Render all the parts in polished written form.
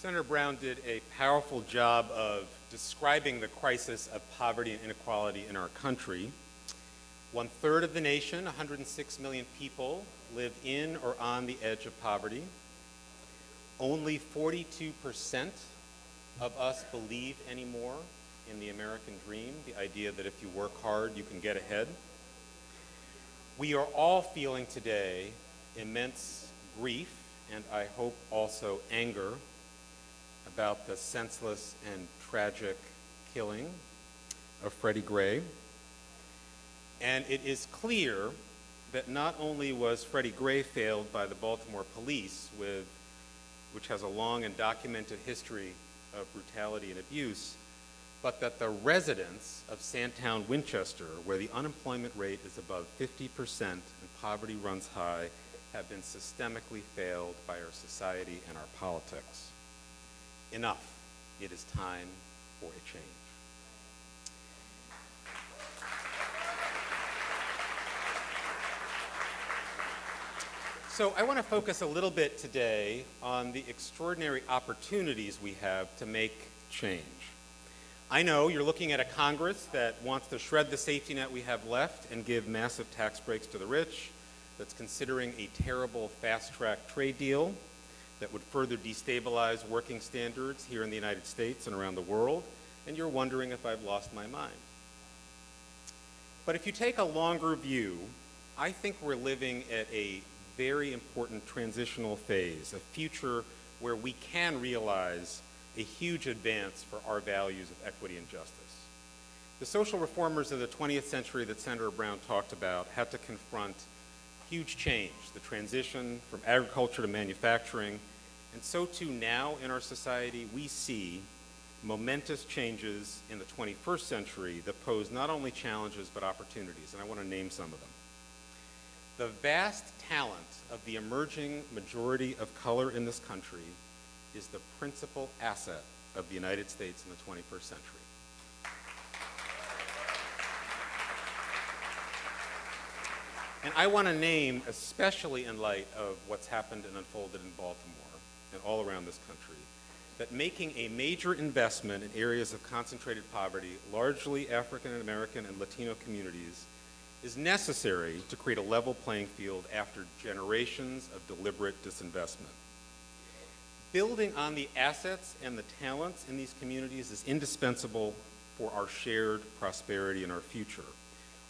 Senator Brown did a powerful job of describing the crisis of poverty and inequality in our country. 1/3 of the nation, 106 million people, live in or on the edge of poverty. Only 42% of us believe anymore in the American dream, the idea that if you work hard, you can get ahead. We are all feeling today immense grief, and I hope also anger, about the senseless and tragic killing of Freddie Gray. And it is clear that not only was Freddie Gray failed by the Baltimore police, which has a long and documented history of brutality and abuse, but that the residents of Sandtown, Winchester, where the unemployment rate is above 50% and poverty runs high, have been systemically failed by our society and our politics. Enough. It is time for a change. So I want to focus a little bit today on the extraordinary opportunities we have to make change. I know you're looking at a Congress that wants to shred the safety net we have left and give massive tax breaks to the rich, that's considering a terrible fast-track trade deal that would further destabilize working standards here in the United States and around the world, and you're wondering if I've lost my mind. But if you take a longer view, I think we're living at a very important transitional phase, a future where we can realize a huge advance for our values of equity and justice. The social reformers of the 20th century that Senator Brown talked about had to confront huge change, the transition from agriculture to manufacturing, and so too now in our society we see momentous changes in the 21st century that pose not only challenges but opportunities, and I want to name some of them. The vast talent of the emerging majority of color in this country is the principal asset of the United States in the 21st century. And I want to name, especially in light of what's happened and unfolded in Baltimore and all around this country, that making a major investment in areas of concentrated poverty, largely African American and Latino communities, is necessary to create a level playing field after generations of deliberate disinvestment. Building on the assets and the talents in these communities is indispensable for our shared prosperity and our future.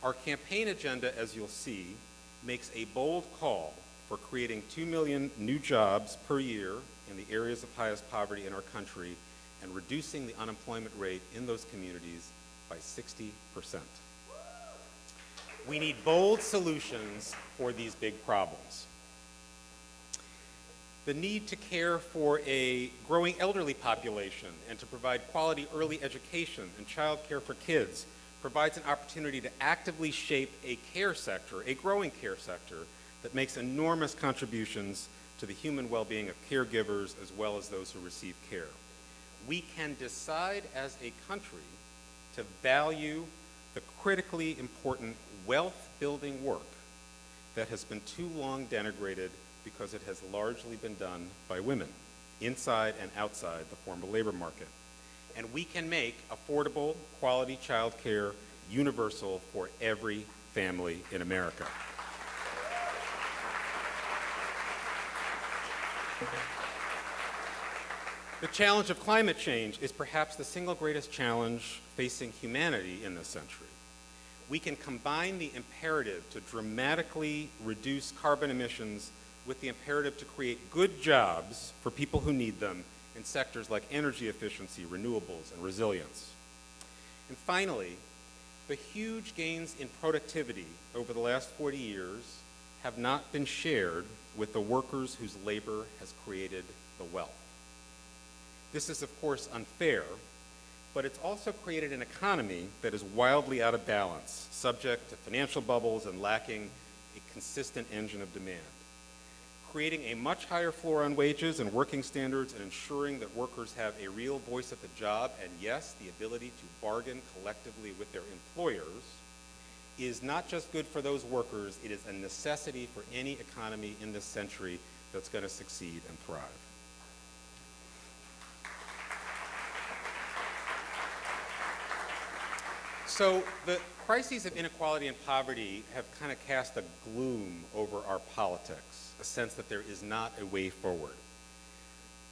Our campaign agenda, as you'll see, makes a bold call for creating 2 million new jobs per year in the areas of highest poverty in our country and reducing the unemployment rate in those communities by 60%. We need bold solutions for these big problems. The need to care for a growing elderly population and to provide quality early education and child care for kids provides an opportunity to actively shape a care sector, a growing care sector, that makes enormous contributions to the human well-being of caregivers as well as those who receive care. We can decide as a country to value the critically important wealth-building work that has been too long denigrated because it has largely been done by women, inside and outside the formal labor market. And we can make affordable, quality child care universal for every family in America. The challenge of climate change is perhaps the single greatest challenge facing humanity in this century. We can combine the imperative to dramatically reduce carbon emissions with the imperative to create good jobs for people who need them in sectors like energy efficiency, renewables, and resilience. And finally, the huge gains in productivity over the last 40 years have not been shared with the workers whose labor has created the wealth. This is, of course, unfair, but it's also created an economy that is wildly out of balance, subject to financial bubbles and lacking a consistent engine of demand. Creating a much higher floor on wages and working standards and ensuring that workers have a real voice at the job and, yes, the ability to bargain collectively with their employers is not just good for those workers, it is a necessity for any economy in this century that's going to succeed and thrive. So the crises of inequality and poverty have kind of cast a gloom over our politics, a sense that there is not a way forward.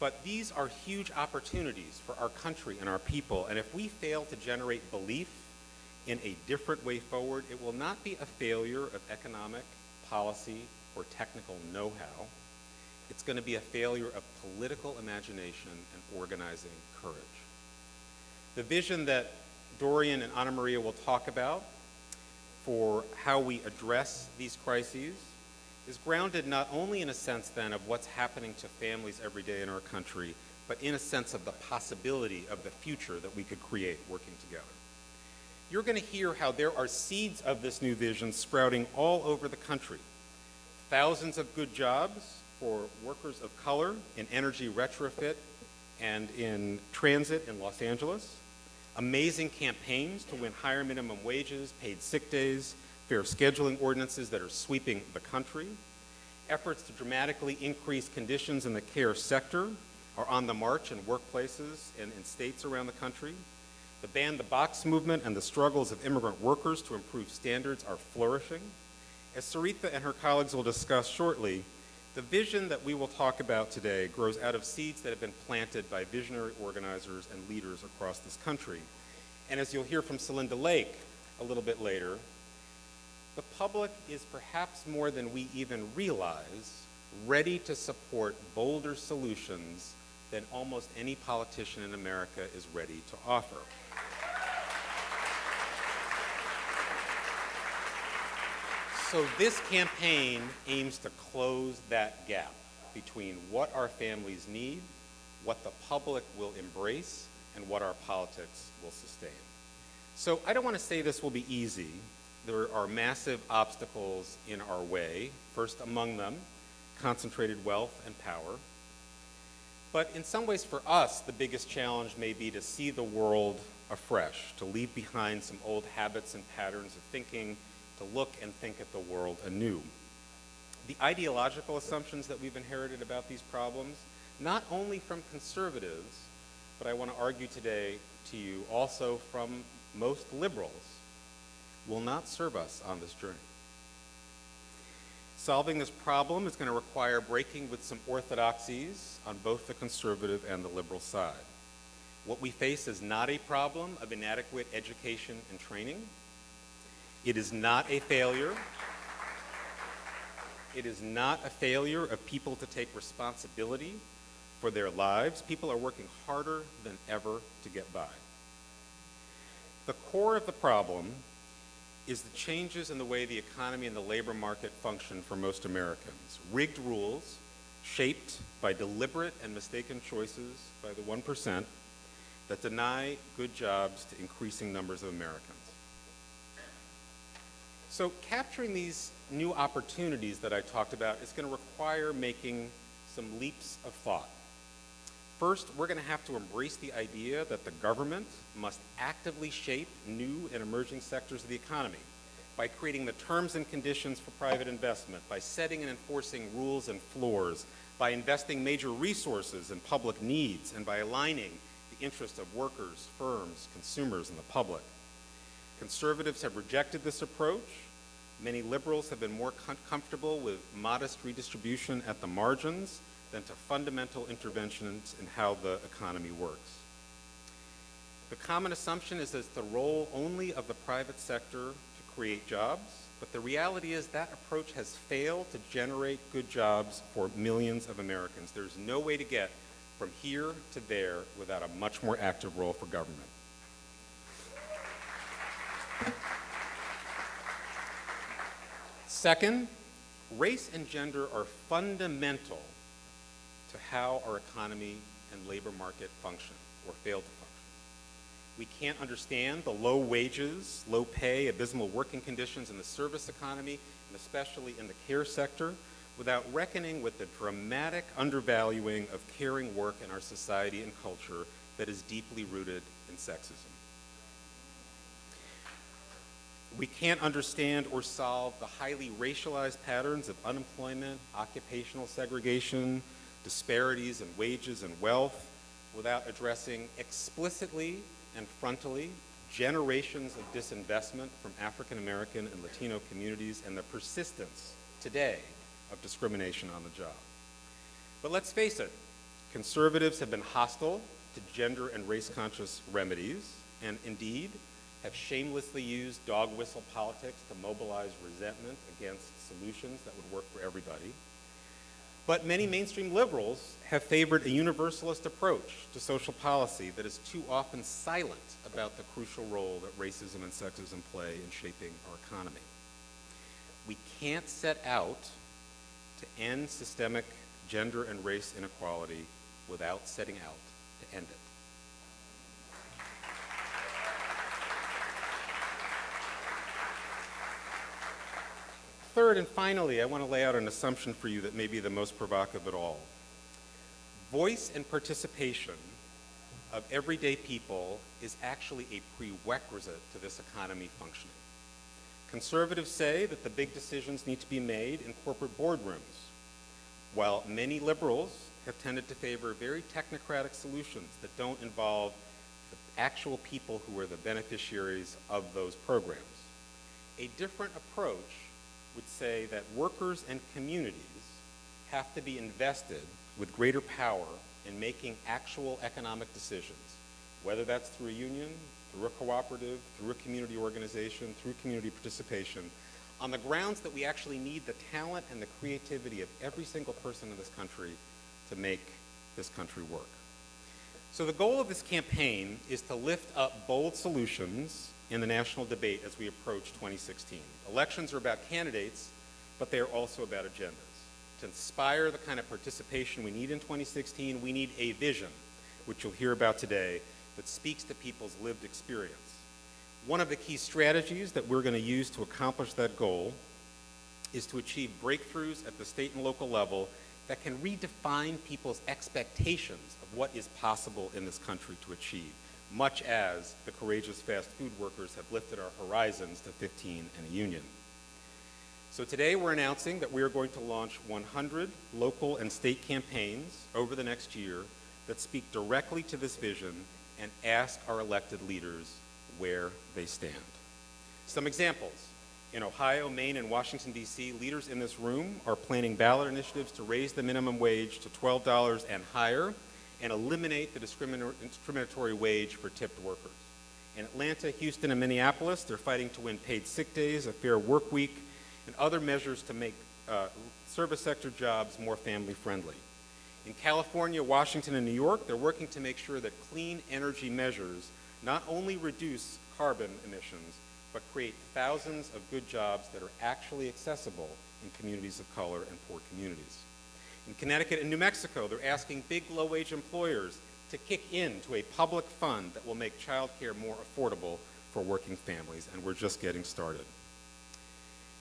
But these are huge opportunities for our country and our people, and if we fail to generate belief in a different way forward, it will not be a failure of economic, policy, or technical know-how. It's going to be a failure of political imagination and organizing courage. The vision that Dorian and María will talk about for how we address these crises is grounded not only in a sense then of what's happening to families every day in our country, but in a sense of the possibility of the future that we could create working together. You're going to hear how there are seeds of this new vision sprouting all over the country. Thousands of good jobs for workers of color in energy retrofit and in transit in Los Angeles. Amazing campaigns to win higher minimum wages, paid sick days, fair scheduling ordinances that are sweeping the country. Efforts to dramatically increase conditions in the care sector are on the march in workplaces and in states around the country. The Ban the Box movement and the struggles of immigrant workers to improve standards are flourishing. As Sarita and her colleagues will discuss shortly, the vision that we will talk about today grows out of seeds that have been planted by visionary organizers and leaders across this country. And as you'll hear from Celinda Lake a little bit later, the public is perhaps more than we even realize ready to support bolder solutions than almost any politician in America is ready to offer. So this campaign aims to close that gap between what our families need, what the public will embrace, and what our politics will sustain. So I don't want to say this will be easy. There are massive obstacles in our way, first among them, concentrated wealth and power. But in some ways for us, the biggest challenge may be to see the world afresh, to leave behind some old habits and patterns of thinking, to look and think at the world anew. The ideological assumptions that we've inherited about these problems, not only from conservatives, but I want to argue today to you also from most liberals, will not serve us on this journey. Solving this problem is going to require breaking with some orthodoxies on both the conservative and the liberal side. What we face is not a problem of inadequate education and training. It is not a failure. It is not a failure of people to take responsibility for their lives. People are working harder than ever to get by. The core of the problem is the changes in the way the economy and the labor market function for most Americans. Rigged rules shaped by deliberate and mistaken choices by the 1% that deny good jobs to increasing numbers of Americans. So capturing these new opportunities that I talked about is going to require making some leaps of thought. First, we're going to have to embrace the idea that the government must actively shape new and emerging sectors of the economy by creating the terms and conditions for private investment, by setting and enforcing rules and floors, by investing major resources in public needs, and by aligning the interests of workers, firms, consumers, and the public. Conservatives have rejected this approach. Many liberals have been more comfortable with modest redistribution at the margins than to fundamental interventions in how the economy works. The common assumption is that it's the role only of the private sector to create jobs, but the reality is that approach has failed to generate good jobs for millions of Americans. There's no way to get from here to there without a much more active role for government. Second, race and gender are fundamental to how our economy and labor market function or fail to function. We can't understand the low wages, low pay, abysmal working conditions in the service economy, and especially in the care sector, without reckoning with the dramatic undervaluing of caring work in our society and culture that is deeply rooted in sexism. We can't understand or solve the highly racialized patterns of unemployment, occupational segregation, disparities in wages and wealth without addressing explicitly and frontally generations of disinvestment from African American and Latino communities, and the persistence today of discrimination on the job. But let's face it, conservatives have been hostile to gender and race-conscious remedies, and indeed have shamelessly used dog whistle politics to mobilize resentment against solutions that would work for everybody. But many mainstream liberals have favored a universalist approach to social policy that is too often silent about the crucial role that racism and sexism play in shaping our economy. We can't set out to end systemic gender and race inequality without setting out to end it. Third and finally, I want to lay out an assumption for you that may be the most provocative of all. Voice and participation of everyday people is actually a prerequisite to this economy functioning. Conservatives say that the big decisions need to be made in corporate boardrooms, while many liberals have tended to favor very technocratic solutions that don't involve the actual people who are the beneficiaries of those programs. A different approach would say that workers and communities have to be invested with greater power in making actual economic decisions, whether that's through a union, through a cooperative, through a community organization, through community participation, on the grounds that we actually need the talent and the creativity of every single person in this country to make this country work. So the goal of this campaign is to lift up bold solutions in the national debate as we approach 2016. Elections are about candidates, but they are also about agendas. To inspire the kind of participation we need in 2016, we need a vision, which you'll hear about today, that speaks to people's lived experience. One of the key strategies that we're going to use to accomplish that goal is to achieve breakthroughs at the state and local level that can redefine people's expectations of what is possible in this country to achieve, much as the courageous fast food workers have lifted our horizons to 15 and a union. So today we're announcing that we are going to launch 100 local and state campaigns over the next year that speak directly to this vision and ask our elected leaders where they stand. Some examples. In Ohio, Maine, and Washington, D.C., leaders in this room are planning ballot initiatives to raise the minimum wage to $12 and higher and eliminate the discriminatory wage for tipped workers. In Atlanta, Houston, and Minneapolis, they're fighting to win paid sick days, a fair work week, and other measures to make service sector jobs more family-friendly. In California, Washington, and New York, they're working to make sure that clean energy measures not only reduce carbon emissions, but create thousands of good jobs that are actually accessible in communities of color and poor communities. In Connecticut and New Mexico, they're asking big low-wage employers to kick into a public fund that will make child care more affordable for working families, and we're just getting started.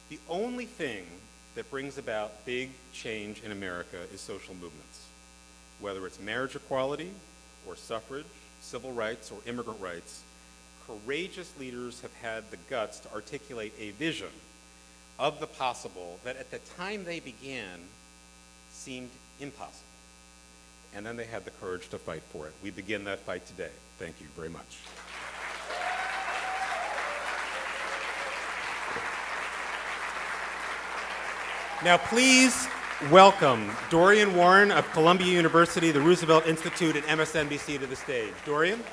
The only thing that brings about big change in America is social movements, whether it's marriage equality or suffrage, civil rights, or immigrant rights. Courageous leaders have had the guts to articulate a vision of the possible that at the time they began seemed impossible. And then they had the courage to fight for it. We begin that fight today. Thank you very much. Now please welcome Dorian Warren of Columbia University, the Roosevelt Institute, and MSNBC to the stage. Dorian?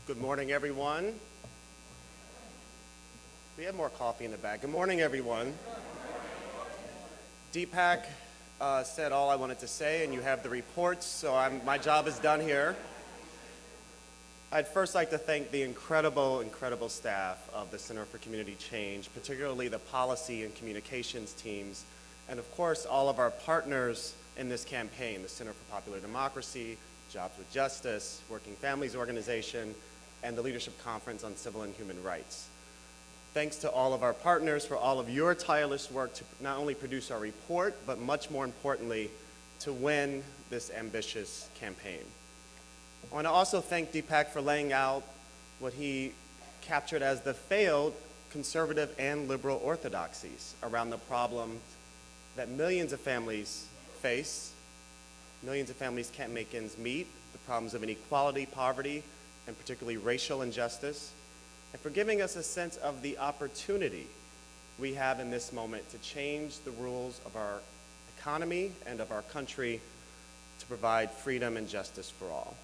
Good morning, everyone. We have more coffee in the back. Good morning, everyone. Deepak said all I wanted to say, and you have the reports, so my job is done here. I'd first like to thank the incredible staff of the Center for Community Change, particularly the policy and communications teams, and of course, all of our partners in this campaign, the Center for Popular Democracy, Jobs with Justice, Working Families Organization, and the Leadership Conference on Civil and Human Rights. Thanks to all of our partners for all of your tireless work to not only produce our report, but much more importantly, to win this ambitious campaign. I want to also thank Deepak for laying out what he captured as the failed conservative and liberal orthodoxies around the problems that millions of families face. Millions of families can't make ends meet, the problems of inequality, poverty, and particularly racial injustice, and for giving us a sense of the opportunity we have in this moment to change the rules of our economy and of our country to provide freedom and justice for all.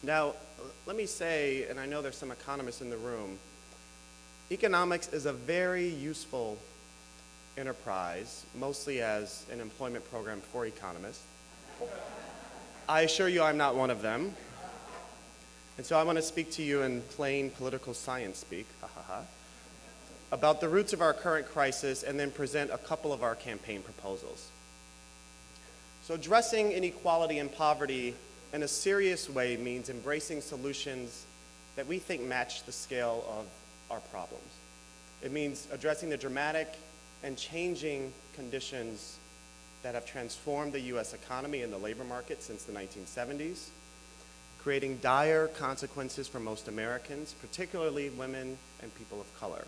Now, let me say, and I know there's some economists in the room, economics is a very useful enterprise, mostly as an employment program for economists. I assure you I'm not one of them. And so I want to speak to you in plain political science speak, about the roots of our current crisis and then present a couple of our campaign proposals. So addressing inequality and poverty in a serious way means embracing solutions that we think match the scale of our problems. It means addressing the dramatic and changing conditions that have transformed the U.S. economy and the labor market since the 1970s, creating dire consequences for most Americans, particularly women and people of color.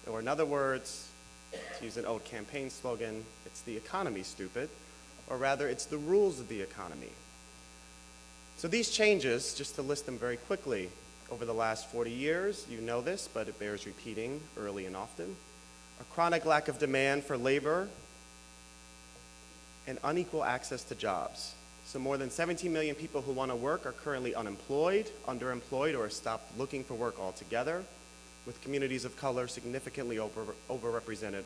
Or in other words, to use an old campaign slogan, it's the economy, stupid, or rather, it's the rules of the economy. So these changes, just to list them very quickly, over the last 40 years, you know this, but it bears repeating early and often, a chronic lack of demand for labor and unequal access to jobs. So more than 17 million people who want to work are currently unemployed, underemployed, or have stopped looking for work altogether, with communities of color significantly overrepresented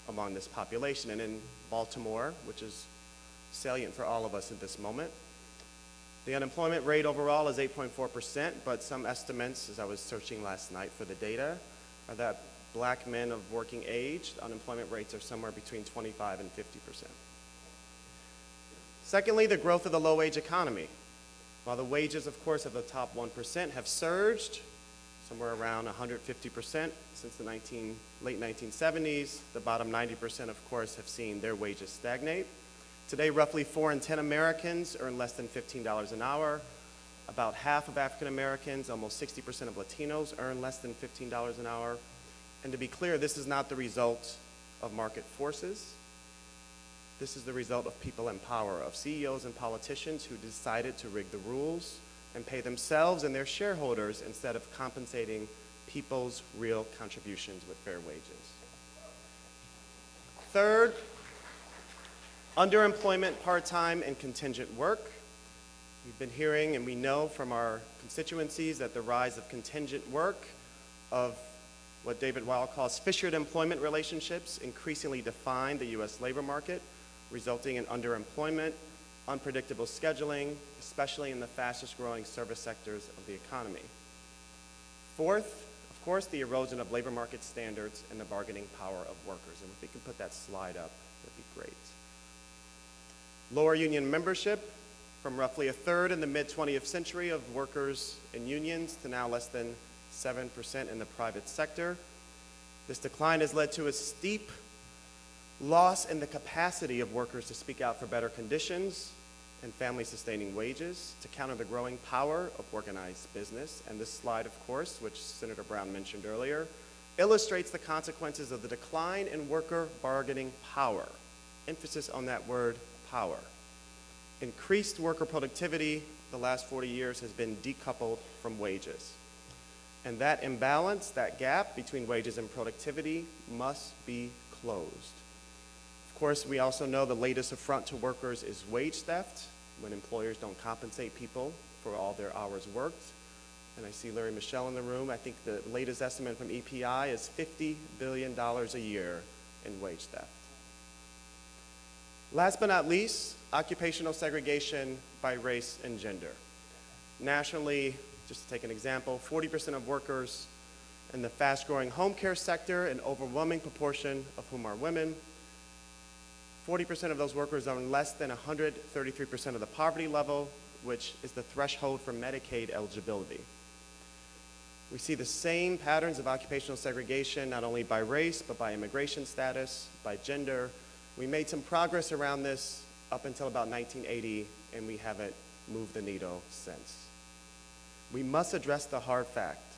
among this population. And in Baltimore, which is salient for all of us at this moment, the unemployment rate overall is 8.4%, but some estimates, as I was searching last night for the data, are that black men of working age, unemployment rates are somewhere between 25 and 50%. Secondly, the growth of the low-wage economy. While the wages, of course, of the top 1% have surged, somewhere around 150% since the late 1970s, the bottom 90%, of course, have seen their wages stagnate. Today, roughly 4 in 10 Americans earn less than $15 an hour. About half of African Americans, almost 60% of Latinos, earn less than $15 an hour. And to be clear, this is not the result of market forces. This is the result of people in power, of CEOs and politicians who decided to rig the rules and pay themselves and their shareholders instead of compensating people's real contributions with fair wages. Third, underemployment, part-time, and contingent work. We've been hearing and we know from our constituencies that the rise of contingent work, of what David Weil calls fissured employment relationships, increasingly define the U.S. labor market, resulting in underemployment, unpredictable scheduling, especially in the fastest growing service sectors of the economy. Fourth, of course, the erosion of labor market standards and the bargaining power of workers. And if we could put that slide up, that'd be great. Lower union membership, from roughly a third in the mid-20th century of workers in unions to now less than 7% in the private sector. This decline has led to a steep loss in the capacity of workers to speak out for better conditions and family-sustaining wages, to counter the growing power of organized business. And this slide, of course, which Senator Brown mentioned earlier, illustrates the consequences of the decline in worker bargaining power. Emphasis on that word, power. Increased worker productivity the last 40 years has been decoupled from wages. And that imbalance, that gap between wages and productivity must be closed. Of course, we also know the latest affront to workers is wage theft, when employers don't compensate people for all their hours worked. And I see Larry Michelle in the room. I think the latest estimate from EPI is $50 billion a year in wage theft. Last but not least, occupational segregation by race and gender. Nationally, just to take an example, 40% of workers in the fast-growing home care sector, an overwhelming proportion of whom are women, 40% of those workers earn less than 133% of the poverty level, which is the threshold for Medicaid eligibility. We see the same patterns of occupational segregation, not only by race, but by immigration status, by gender. We made some progress around this up until about 1980, and we haven't moved the needle since. We must address the hard fact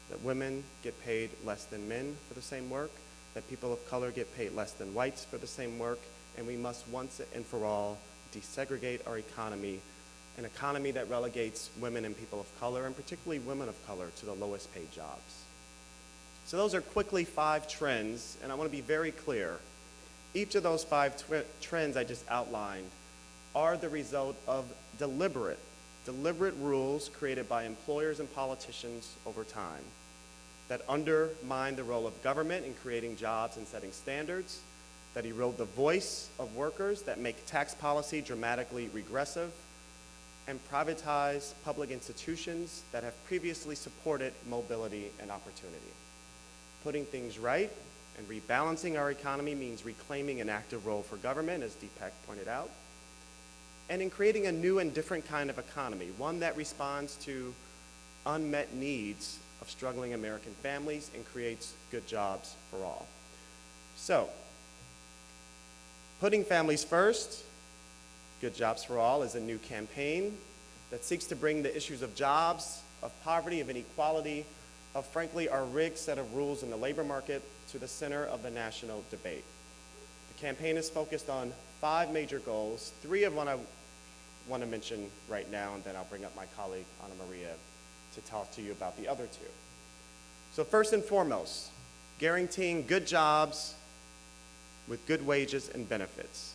that women get paid less than men for the same work, that people of color get paid less than whites for the same work, and we must once and for all desegregate our economy, an economy that relegates women and people of color, and particularly women of color, to the lowest paid jobs. So those are quickly 5 trends, and I want to be very clear. Each of those 5 trends I just outlined are the result of deliberate rules created by employers and politicians over time that undermine the role of government in creating jobs and setting standards, that erode the voice of workers, that make tax policy dramatically regressive, and privatize public institutions that have previously supported mobility and opportunity. Putting things right and rebalancing our economy means reclaiming an active role for government, as Deepak pointed out, and in creating a new and different kind of economy, one that responds to unmet needs of struggling American families and creates good jobs for all. So, putting families first, Good Jobs for All, is a new campaign that seeks to bring the issues of jobs, of poverty, of inequality, of frankly our rigged set of rules in the labor market to the center of the national debate. The campaign is focused on 5 major goals, 3 of which I want to mention right now, and then I'll bring up my colleague, María, to talk to you about the other 2. So first and foremost, guaranteeing good jobs with good wages and benefits.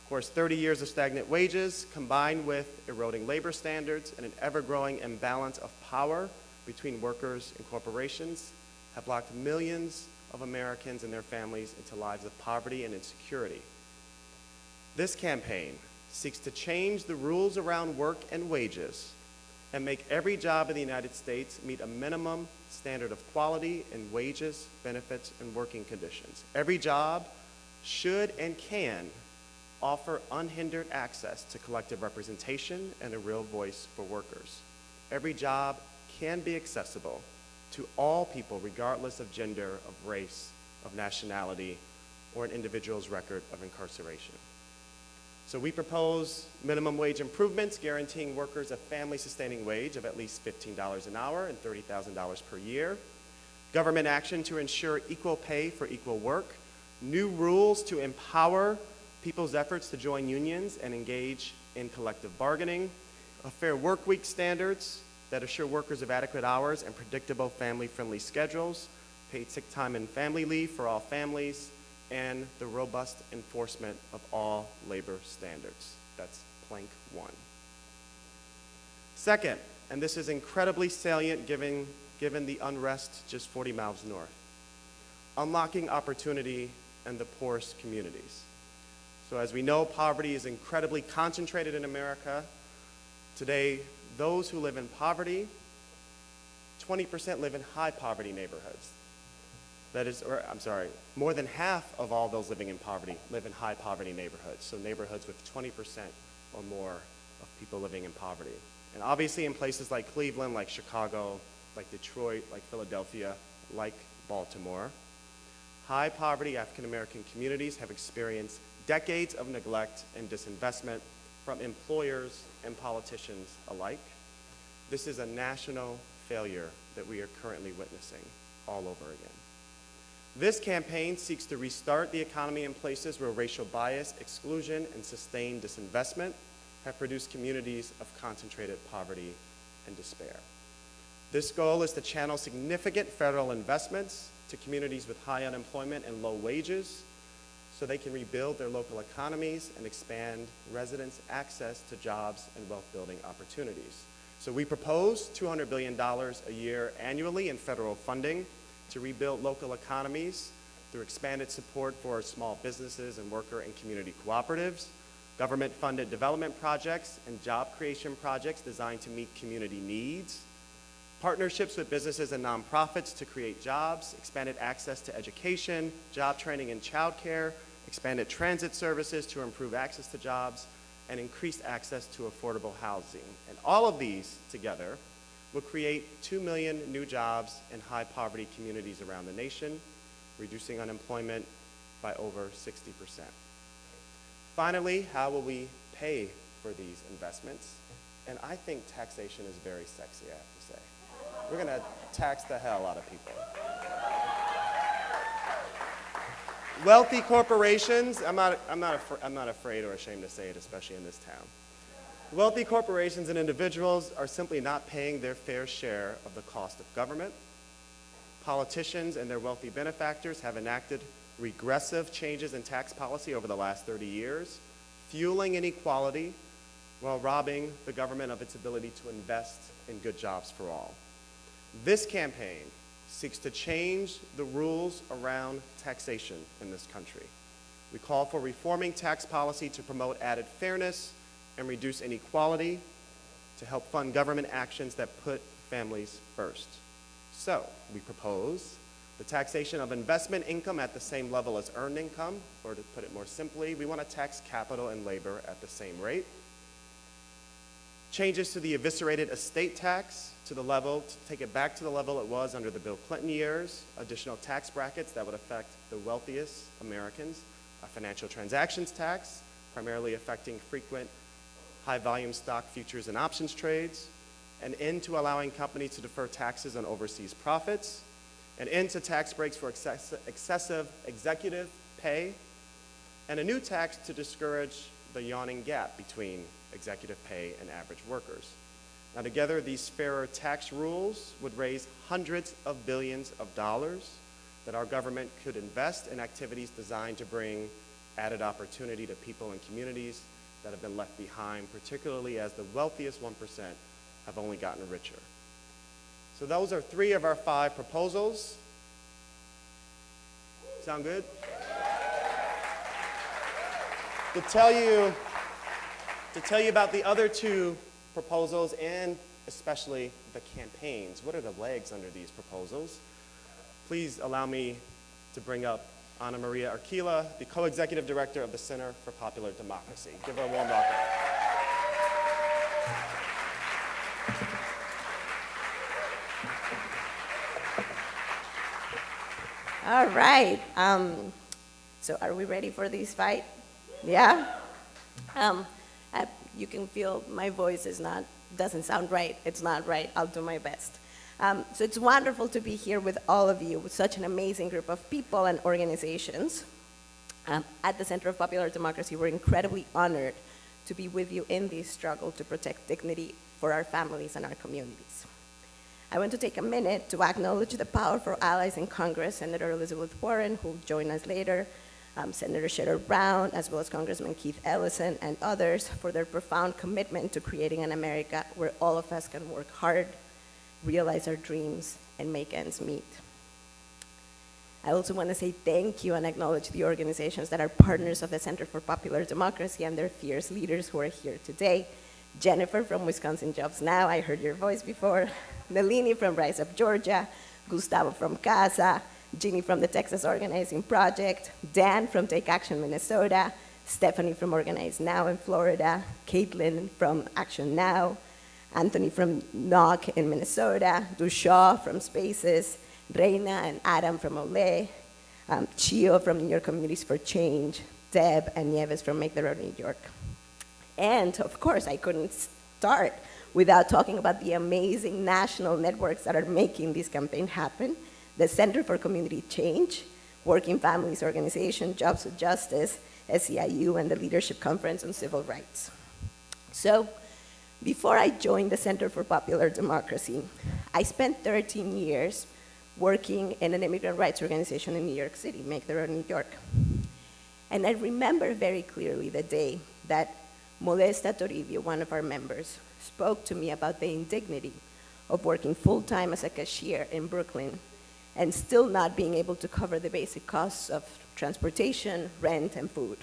Of course, 30 years of stagnant wages combined with eroding labor standards and an ever-growing imbalance of power between workers and corporations have locked millions of Americans and their families into lives of poverty and insecurity. This campaign seeks to change the rules around work and wages and make every job in the United States meet a minimum standard of quality in wages, benefits, and working conditions. Every job should and can offer unhindered access to collective representation and a real voice for workers. Every job can be accessible to all people regardless of gender, of race, of nationality, or an individual's record of incarceration. So we propose minimum wage improvements guaranteeing workers a family-sustaining wage of at least $15 an hour and $30,000 per year, government action to ensure equal pay for equal work, new rules to empower people's efforts to join unions and engage in collective bargaining, a fair work week standards that assure workers of adequate hours and predictable family-friendly schedules, paid sick time and family leave for all families, and the robust enforcement of all labor standards. That's plank 1. Second, and this is incredibly salient given the unrest just 40 miles north, unlocking opportunity in the poorest communities. So as we know, poverty is incredibly concentrated in America. Today, those who live in poverty, 20% live in high poverty neighborhoods. More than half of all those living in poverty live in high poverty neighborhoods, so neighborhoods with 20% or more of people living in poverty. And obviously in places like Cleveland, like Chicago, like Detroit, like Philadelphia, like Baltimore, high poverty African American communities have experienced decades of neglect and disinvestment from employers and politicians alike. This is a national failure that we are currently witnessing all over again. This campaign seeks to restart the economy in places where racial bias, exclusion, and sustained disinvestment have produced communities of concentrated poverty and despair. This goal is to channel significant federal investments to communities with high unemployment and low wages so they can rebuild their local economies and expand residents' access to jobs and wealth-building opportunities. So we propose $200 billion a year annually in federal funding to rebuild local economies through expanded support for small businesses and worker and community cooperatives, government-funded development projects and job creation projects designed to meet community needs, partnerships with businesses and nonprofits to create jobs, expanded access to education, job training and childcare, expanded transit services to improve access to jobs, and increased access to affordable housing. And all of these together will create 2 million new jobs in high poverty communities around the nation, reducing unemployment by over 60%. Finally, how will we pay for these investments? And I think taxation is very sexy, I have to say. We're going to tax the hell out of people. Wealthy corporations, I'm not afraid or ashamed to say it, especially in this town. Wealthy corporations and individuals are simply not paying their fair share of the cost of government. Politicians and their wealthy benefactors have enacted regressive changes in tax policy over the last 30 years, fueling inequality while robbing the government of its ability to invest in good jobs for all. This campaign seeks to change the rules around taxation in this country. We call for reforming tax policy to promote added fairness and reduce inequality, to help fund government actions that put families first. So, we propose the taxation of investment income at the same level as earned income, or to put it more simply, we want to tax capital and labor at the same rate. Changes to the eviscerated estate tax to take it back to the level it was under the Bill Clinton years, additional tax brackets that would affect the wealthiest Americans, a financial transactions tax, primarily affecting frequent high-volume stock futures and options trades, an end to allowing companies to defer taxes on overseas profits, an end to tax breaks for excessive executive pay, and a new tax to discourage the yawning gap between executive pay and average workers. Now together, these fairer tax rules would raise hundreds of billions of dollars that our government could invest in activities designed to bring added opportunity to people and communities that have been left behind, particularly as the wealthiest 1% have only gotten richer. So those are 3 of our 5 proposals. Sound good? To tell you about the other 2 proposals, and especially the campaigns, what are the legs under these proposals? Please allow me to bring up María Archila, the co-executive director of the Center for Popular Democracy. Give her a warm welcome. All right. So are we ready for this fight? Yeah? You can feel my voice doesn't sound right. It's not right. I'll do my best. So it's wonderful to be here with all of you, with such an amazing group of people and organizations. At the Center of Popular Democracy, we're incredibly honored to be with you in this struggle to protect dignity for our families and our communities. I want to take a minute to acknowledge the powerful allies in Congress, Senator Elizabeth Warren, who will join us later, Senator Sherrod Brown, as well as Congressman Keith Ellison and others for their profound commitment to creating an America where all of us can work hard, realize our dreams, and make ends meet. I also want to say thank you and acknowledge the organizations that are partners of the Center for Popular Democracy and their fierce leaders who are here today. Jennifer from Wisconsin Jobs Now, I heard your voice before. Nalini from Rise Up Georgia, Gustavo from CASA, Ginny from the Texas Organizing Project, Dan from Take Action Minnesota, Stephanie from Organize Now in Florida, Caitlin from Action Now, Anthony from NOC in Minnesota, Dushaw from Spaces, Reina and Adam from Olé, Chio from New York Communities for Change, Deb and Nieves from Make the Road New York. And of course, I couldn't start without talking about the amazing national networks that are making this campaign happen. The Center for Community Change, Working Families Organization, Jobs with Justice, SEIU, and the Leadership Conference on Civil Rights. So, before I joined the Center for Popular Democracy, I spent 13 years working in an immigrant rights organization in New York City, Make the Road New York. And I remember very clearly the day that Modesta Toribio, one of our members, spoke to me about the indignity of working full-time as a cashier in Brooklyn and still not being able to cover the basic costs of transportation, rent, and food.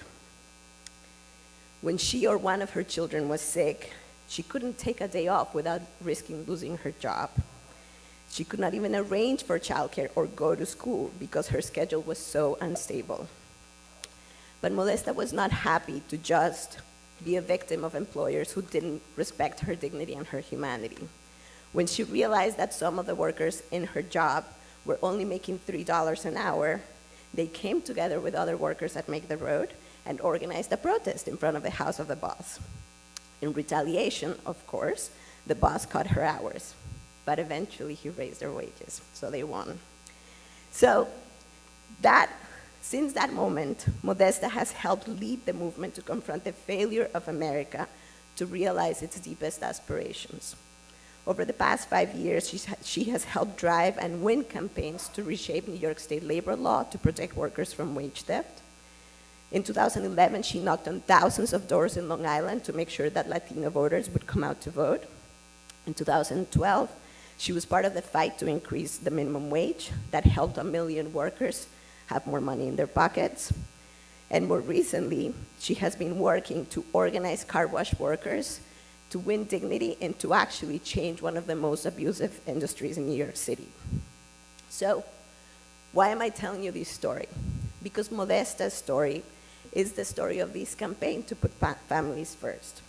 When she or one of her children was sick, she couldn't take a day off without risking losing her job. She could not even arrange for childcare or go to school because her schedule was so unstable. But Modesta was not happy to just be a victim of employers who didn't respect her dignity and her humanity. When she realized that some of the workers in her job were only making $3 an hour, they came together with other workers at Make the Road and organized a protest in front of the house of the boss. In retaliation, of course, the boss cut her hours, but eventually he raised their wages, so they won. So that Since that moment, Modesta has helped lead the movement to confront the failure of America to realize its deepest aspirations. Over the past 5 years, she has helped drive and win campaigns to reshape New York State labor law to protect workers from wage theft. In 2011, she knocked on thousands of doors in Long Island to make sure that Latino voters would come out to vote. In 2012, she was part of the fight to increase the minimum wage that helped 1 million workers have more money in their pockets. And more recently, she has been working to organize car wash workers to win dignity and to actually change one of the most abusive industries in New York City. So, why am I telling you this story? Because Modesta's story is the story of this campaign to put families first.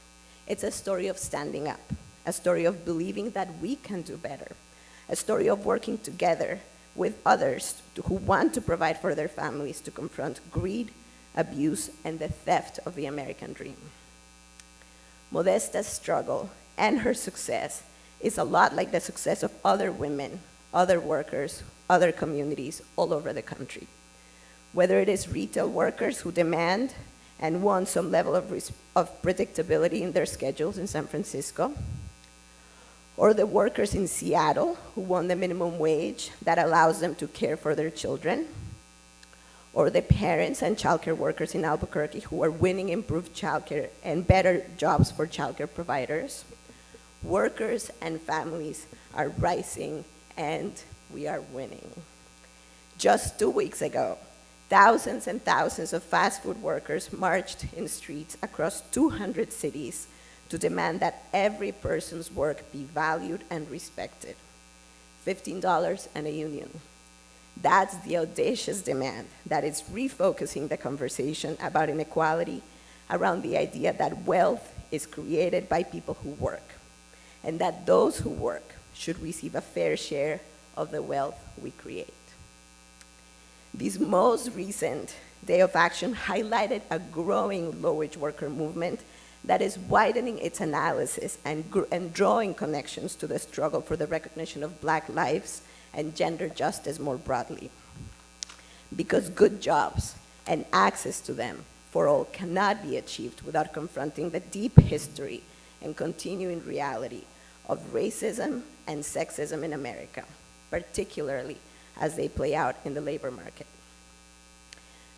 It's a story of standing up, a story of believing that we can do better, a story of working together with others who want to provide for their families to confront greed, abuse, and the theft of the American dream. Modesta's struggle and her success is a lot like the success of other women, other workers, other communities all over the country. Whether it is retail workers who demand and want some level of predictability in their schedules in San Francisco, or the workers in Seattle who want the minimum wage that allows them to care for their children, or the parents and childcare workers in Albuquerque who are winning improved childcare and better jobs for childcare providers. Workers and families are rising and we are winning. Just 2 weeks ago, thousands and thousands of fast food workers marched in streets across 200 cities to demand that every person's work be valued and respected. $15 and a union. That's the audacious demand that is refocusing the conversation about inequality around the idea that wealth is created by people who work, and that those who work should receive a fair share of the wealth we create. This most recent Day of Action highlighted a growing low-wage worker movement that is widening its analysis and drawing connections to the struggle for the recognition of Black lives and gender justice more broadly. Because good jobs and access to them for all cannot be achieved without confronting the deep history and continuing reality of racism and sexism in America, particularly as they play out in the labor market.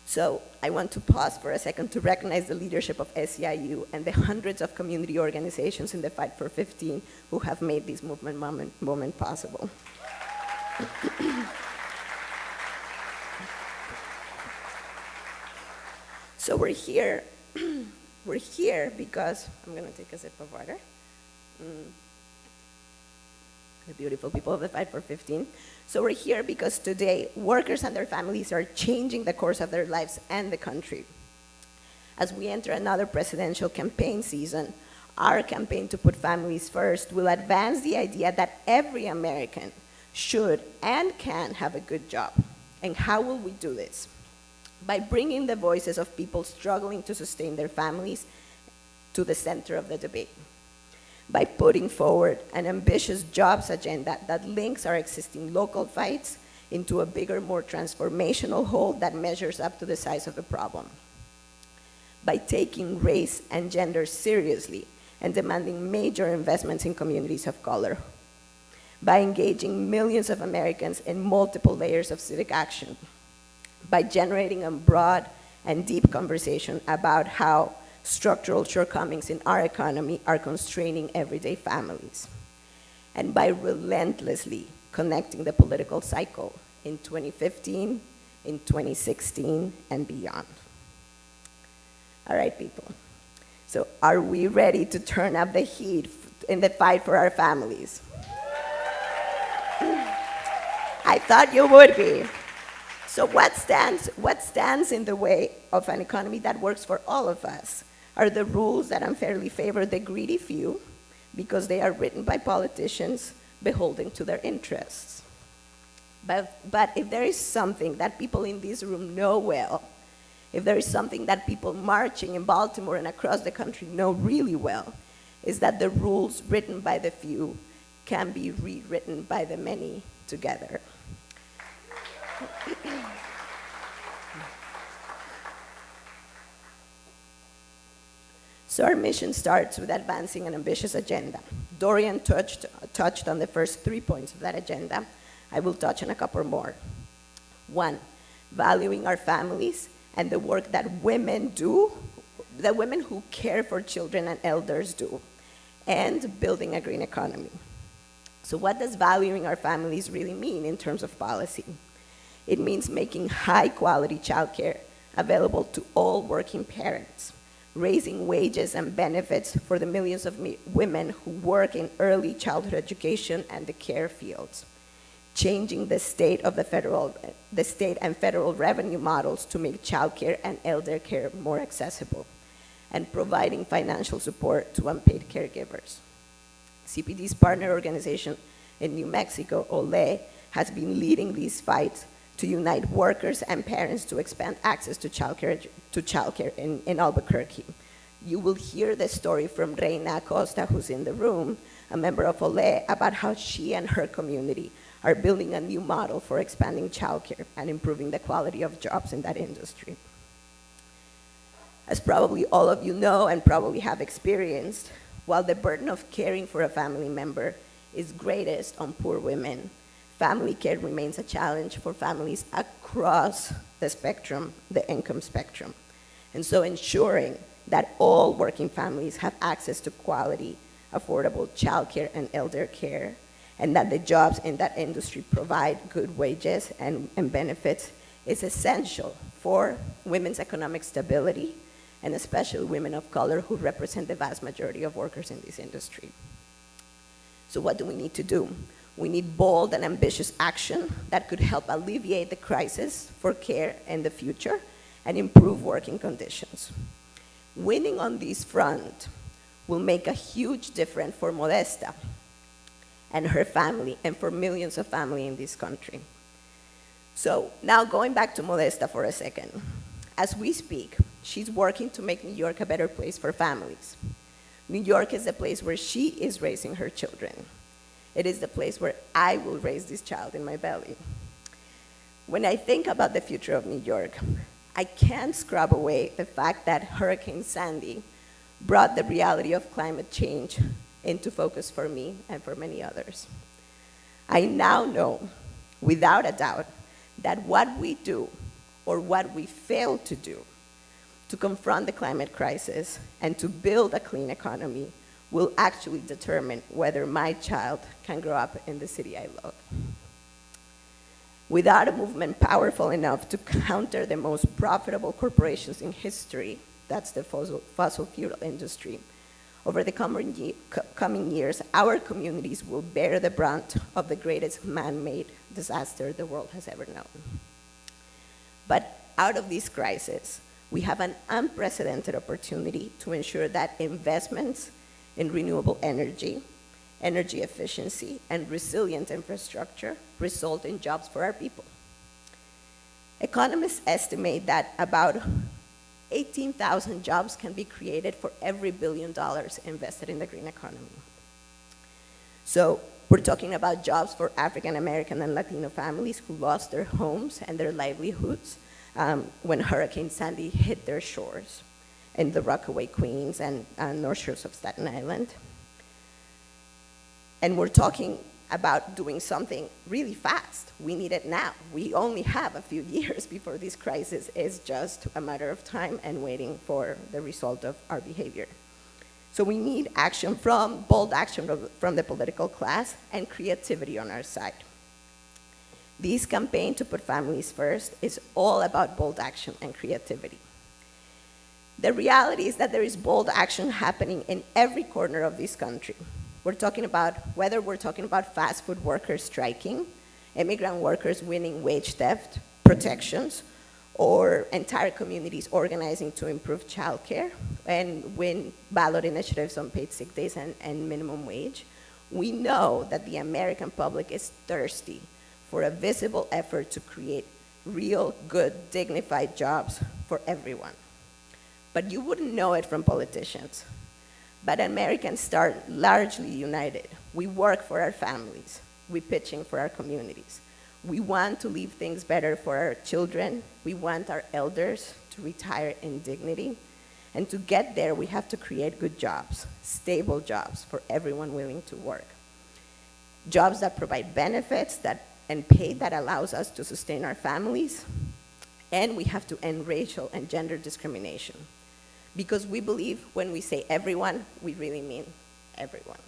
So I want to pause for a second to recognize the leadership of SEIU and the hundreds of community organizations in the Fight for 15 who have made this moment possible. So we're here because, I'm gonna take a sip of water. The beautiful people of the Fight for 15. So we're here because today, workers and their families are changing the course of their lives and the country. As we enter another presidential campaign season, our campaign to put families first will advance the idea that every American should and can have a good job. And how will we do this? By bringing the voices of people struggling to sustain their families to the center of the debate. By putting forward an ambitious jobs agenda that links our existing local fights into a bigger, more transformational whole that measures up to the size of the problem. By taking race and gender seriously and demanding major investments in communities of color. By engaging millions of Americans in multiple layers of civic action. By generating a broad and deep conversation about how structural shortcomings in our economy are constraining everyday families, and by relentlessly connecting the political cycle in 2015, in 2016, and beyond. All right, people. So are we ready to turn up the heat in the fight for our families? I thought you would be. So what stands in the way of an economy that works for all of us? Are the rules that unfairly favor the greedy few because they are written by politicians beholden to their interests. But if there is something that people in this room know well, if there is something that people marching in Baltimore and across the country know really well, is that the rules written by the few can be rewritten by the many together. So our mission starts with advancing an ambitious agenda. Dorian touched on the first 3 points of that agenda. I will touch on a couple more. 1, valuing our families and the work that women do, the women who care for children and elders do, and building a green economy. So what does valuing our families really mean in terms of policy? It means making high-quality childcare available to all working parents, raising wages and benefits for the millions of women who work in early childhood education and the care fields, changing the state and federal revenue models to make childcare and elder care more accessible, and providing financial support to unpaid caregivers. CPD's partner organization in New Mexico, OLE, has been leading these fights to unite workers and parents to expand access to childcare in Albuquerque. You will hear the story from Reina Acosta, who's in the room, a member of OLE, about how she and her community are building a new model for expanding childcare and improving the quality of jobs in that industry. As probably all of you know and probably have experienced, while the burden of caring for a family member is greatest on poor women, family care remains a challenge for families across the spectrum, the income spectrum. And so ensuring that all working families have access to quality, affordable childcare and elder care, and that the jobs in that industry provide good wages and benefits is essential for women's economic stability, and especially women of color who represent the vast majority of workers in this industry. So what do we need to do? We need bold and ambitious action that could help alleviate the crisis for care in the future and improve working conditions. Winning on this front will make a huge difference for Modesta and her family and for millions of families in this country. So now going back to Modesta for a second. As we speak, she's working to make New York a better place for families. New York is the place where she is raising her children. It is the place where I will raise this child in my belly. When I think about the future of New York, I can't scrub away the fact that Hurricane Sandy brought the reality of climate change into focus for me and for many others. I now know, without a doubt, that what we do or what we fail to do to confront the climate crisis and to build a clean economy will actually determine whether my child can grow up in the city I love. Without a movement powerful enough to counter the most profitable corporations in history, that's the fossil fuel industry, over the coming years, our communities will bear the brunt of the greatest man-made disaster the world has ever known. But out of this crisis, we have an unprecedented opportunity to ensure that investments in renewable energy, energy efficiency, and resilient infrastructure result in jobs for our people. Economists estimate that about 18,000 jobs can be created for every $1 billion invested in the green economy. So we're talking about jobs for African American and Latino families who lost their homes and their livelihoods when Hurricane Sandy hit their shores in the Rockaway, Queens, and North Shores of Staten Island. And we're talking about doing something really fast. We need it now. We only have a few years before this crisis is just a matter of time and waiting for the result of our behavior. So we need action bold action from the political class and creativity on our side. This campaign to put families first is all about bold action and creativity. The reality is that there is bold action happening in every corner of this country. Whether we're talking about fast food workers striking, immigrant workers winning wage theft protections, or entire communities organizing to improve childcare and win ballot initiatives on paid sick days and minimum wage, we know that the American public is thirsty for a visible effort to create real, good, dignified jobs for everyone. But you wouldn't know it from politicians. But Americans start largely united. We work for our families. We pitching for our communities. We want to leave things better for our children. We want our elders to retire in dignity. And to get there, we have to create good jobs, stable jobs for everyone willing to work. Jobs that provide benefits and pay that allows us to sustain our families. And we have to end racial and gender discrimination. Because we believe when we say everyone, we really mean everyone.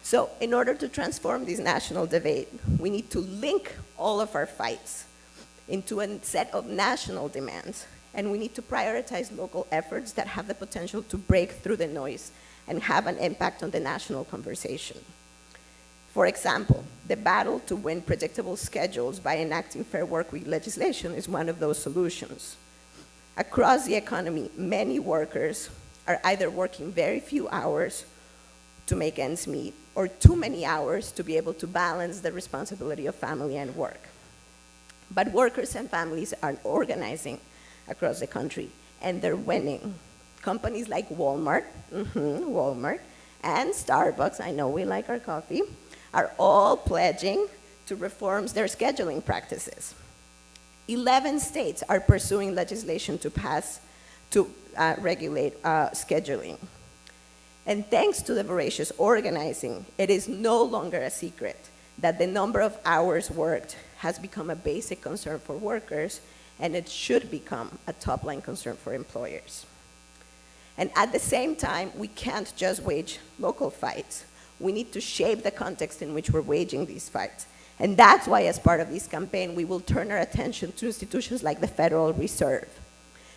So in order to transform this national debate, we need to link all of our fights into a set of national demands. And we need to prioritize local efforts that have the potential to break through the noise and have an impact on the national conversation. For example, the battle to win predictable schedules by enacting fair workweek legislation is one of those solutions. Across the economy, many workers are either working very few hours to make ends meet or too many hours to be able to balance the responsibility of family and work. But workers and families are organizing across the country, and they're winning. Companies like Walmart, Walmart, and Starbucks, I know we like our coffee, are all pledging to reform their scheduling practices. 11 states are pursuing legislation to regulate scheduling. And thanks to the voracious organizing, it is no longer a secret that the number of hours worked has become a basic concern for workers, and it should become a top-line concern for employers. And at the same time, we can't just wage local fights. We need to shape the context in which we're waging these fights. And that's why, as part of this campaign, we will turn our attention to institutions like the Federal Reserve.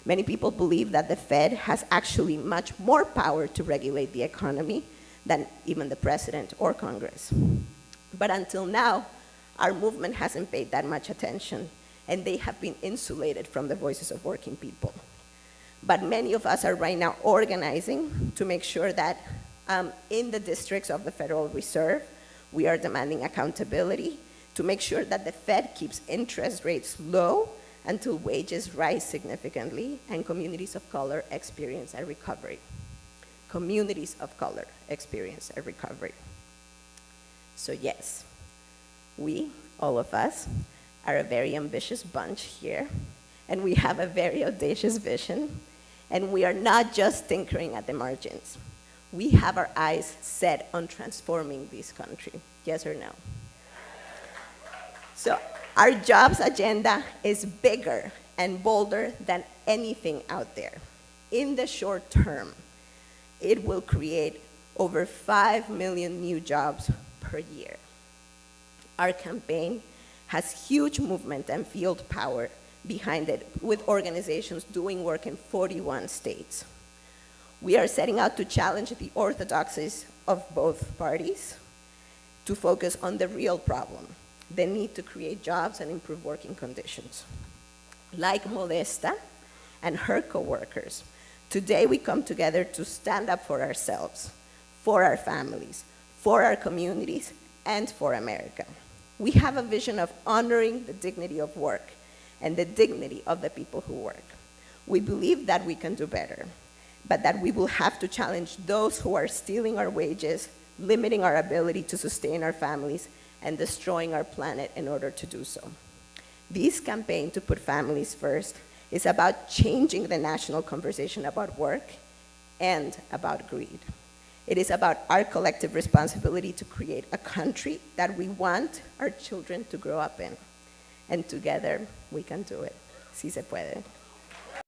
Many people believe that the Fed has actually much more power to regulate the economy than even the president or Congress. But until now, our movement hasn't paid that much attention, and they have been insulated from the voices of working people. But many of us are right now organizing to make sure that in the districts of the Federal Reserve, we are demanding accountability to make sure that the Fed keeps interest rates low until wages rise significantly and communities of color experience a recovery. Communities of color experience a recovery. So yes, we, all of us, are a very ambitious bunch here, and we have a very audacious vision, and we are not just tinkering at the margins. We have our eyes set on transforming this country, yes or no? So our jobs agenda is bigger and bolder than anything out there. In the short term, it will create over 5 million new jobs per year. Our campaign has huge movement and field power behind it, with organizations doing work in 41 states. We are setting out to challenge the orthodoxies of both parties to focus on the real problem, the need to create jobs and improve working conditions. Like Modesta and her coworkers, today we come together to stand up for ourselves, for our families, for our communities, and for America. We have a vision of honoring the dignity of work and the dignity of the people who work. We believe that we can do better, but that we will have to challenge those who are stealing our wages, limiting our ability to sustain our families, and destroying our planet in order to do so. This campaign to put families first is about changing the national conversation about work and about greed. It is about our collective responsibility to create a country that we want our children to grow up in. And together, we can do it. Sí se puede.